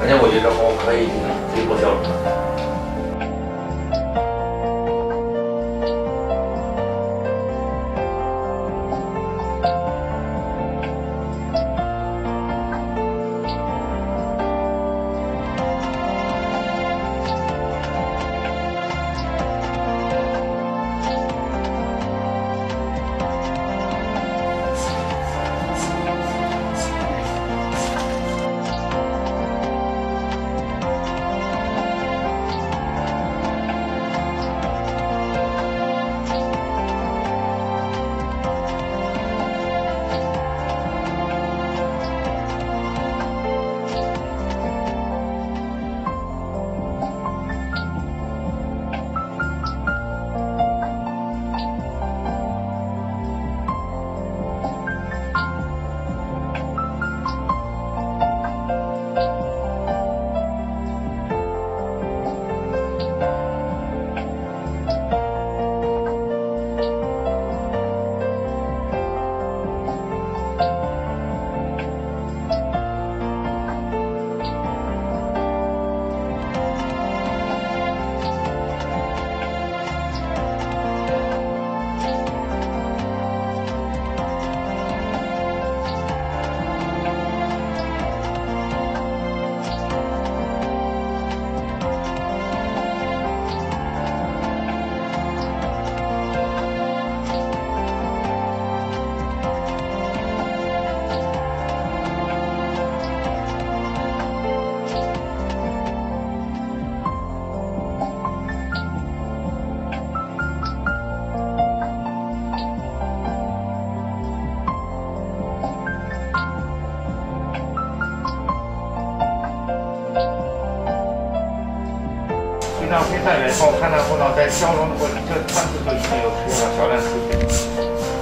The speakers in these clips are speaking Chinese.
而且我觉得可以可以做消融。经常配菜园后看到后呢，在消融的过程，这3次就已经有出现了少量出血。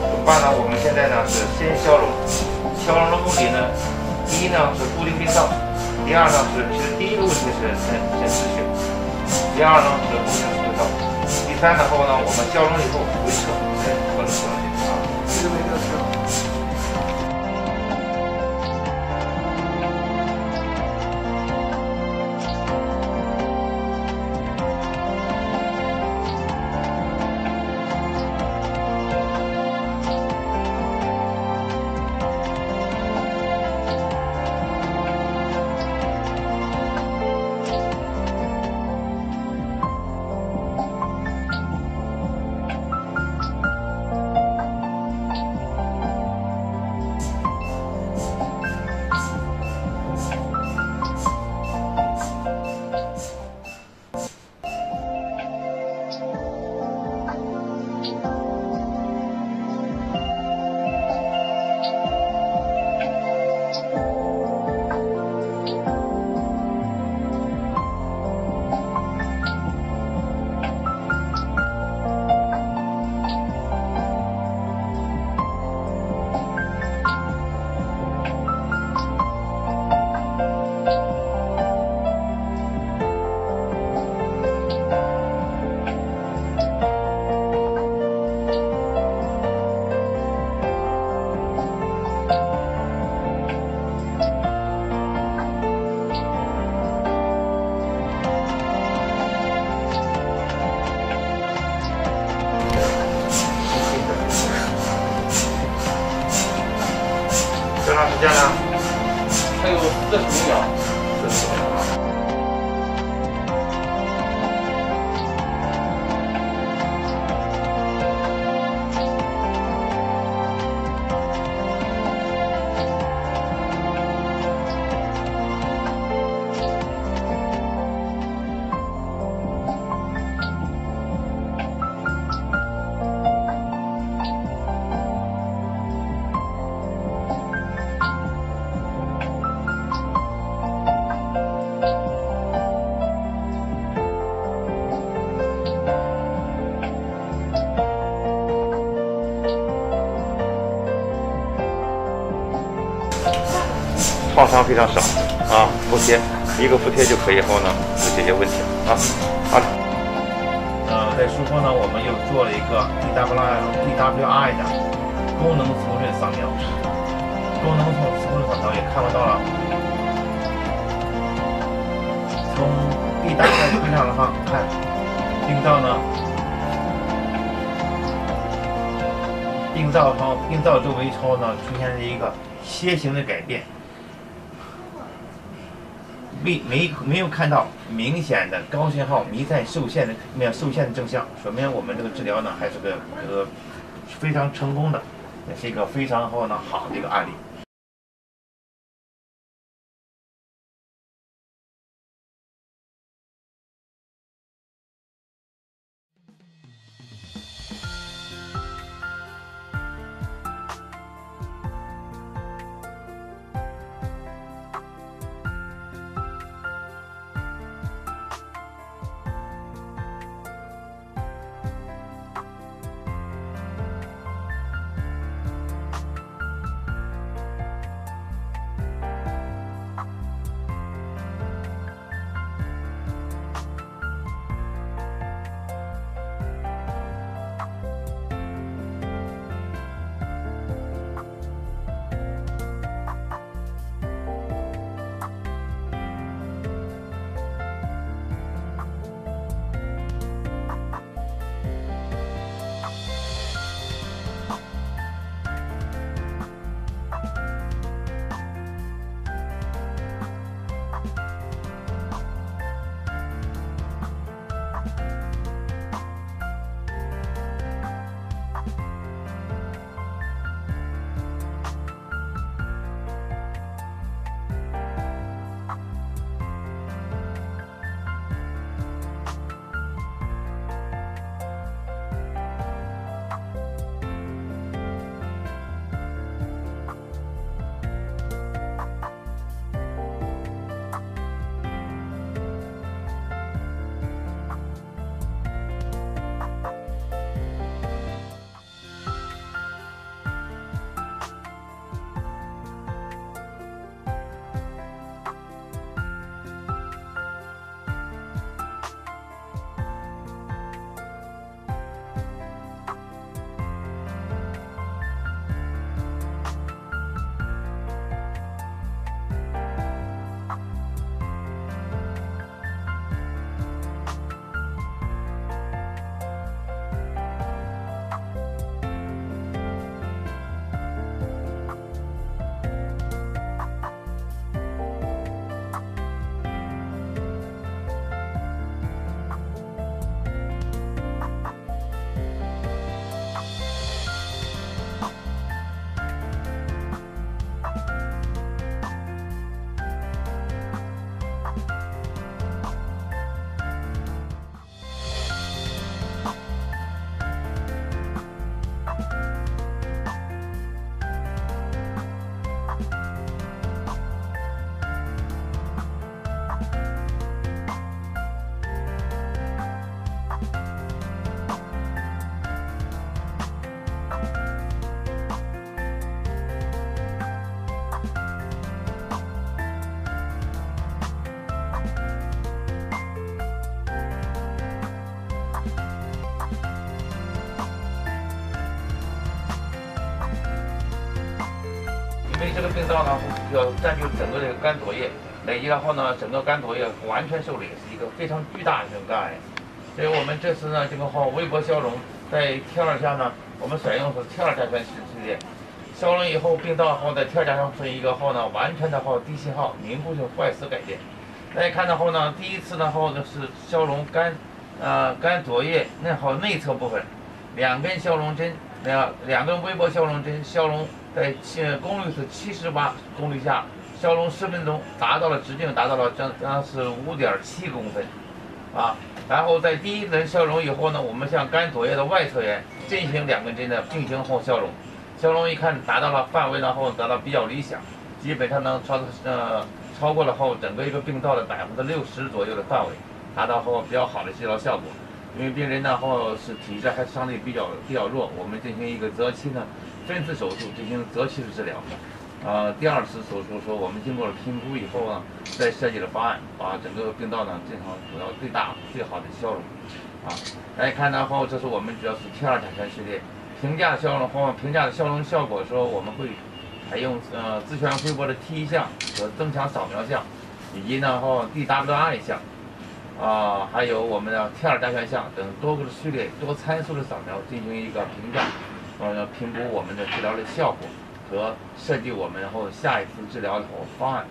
怎么办呢？我们现在呢是先消融，消融的目的呢，第一呢是固定病灶，第二呢其实第一个问题是先止血，第二呢是固定病灶，第三呢后呢我们消融以后回撤，或者消融检查。这个没有事。多长时间呢？还有45秒。45秒啊。创伤非常少啊，敷贴一个敷贴就可以后呢就解决问题了啊。好的。在术后呢，我们又做了一个 DWI 的功能重振扫描，功能重振扫描也看不到了。上的话，看病灶呢，病灶周围超呢出现了一个楔形的改变，没有看到明显的高信号弥散受限的征象，说明我们这个治疗呢还是个非常成功的，也是一个非常好的一个案例。因为这个病灶呢，要占据整个这个肝左叶，累积然后呢，整个肝左叶完全受累，是一个非常巨大的这种肝癌。所以我们这次呢，这个微波消融在T2下呢，我们选用的是T2甲醛系列。消融以后，病灶后在T2甲上是一个完全的低信号凝固性坏死改变。大家看到后呢，第一次呢是消融肝左叶内侧部分，2根消融针，2根微波消融针消融在功率是70瓦功率下消融10分钟，直径达到了是5.7公分，啊。然后在第一轮消融以后呢，我们向肝左叶的外侧缘进行2根针的并行后消融。消融一看达到了范围，然后达到比较理想，基本上能超过了整个一个病灶的60%左右的范围，达到比较好的治疗效果。因为病人呢是体质还相对比较弱，我们进行一个择期呢分次手术进行择期的治疗。第2次手术说我们经过了评估以后呢，再设计了方案，把整个病灶呢进行主要最大最好的消融。大家看到后，这是我们主要是T2甲醛序列评价消融的消融效果说，我们会采用自旋回波的T1项和增强扫描项，以及呢DWI 项。还有我们的天耳大全像等多个序列、多参数的扫描进行一个评价，评估我们的治疗的效果和设计我们后下一次治疗的方案。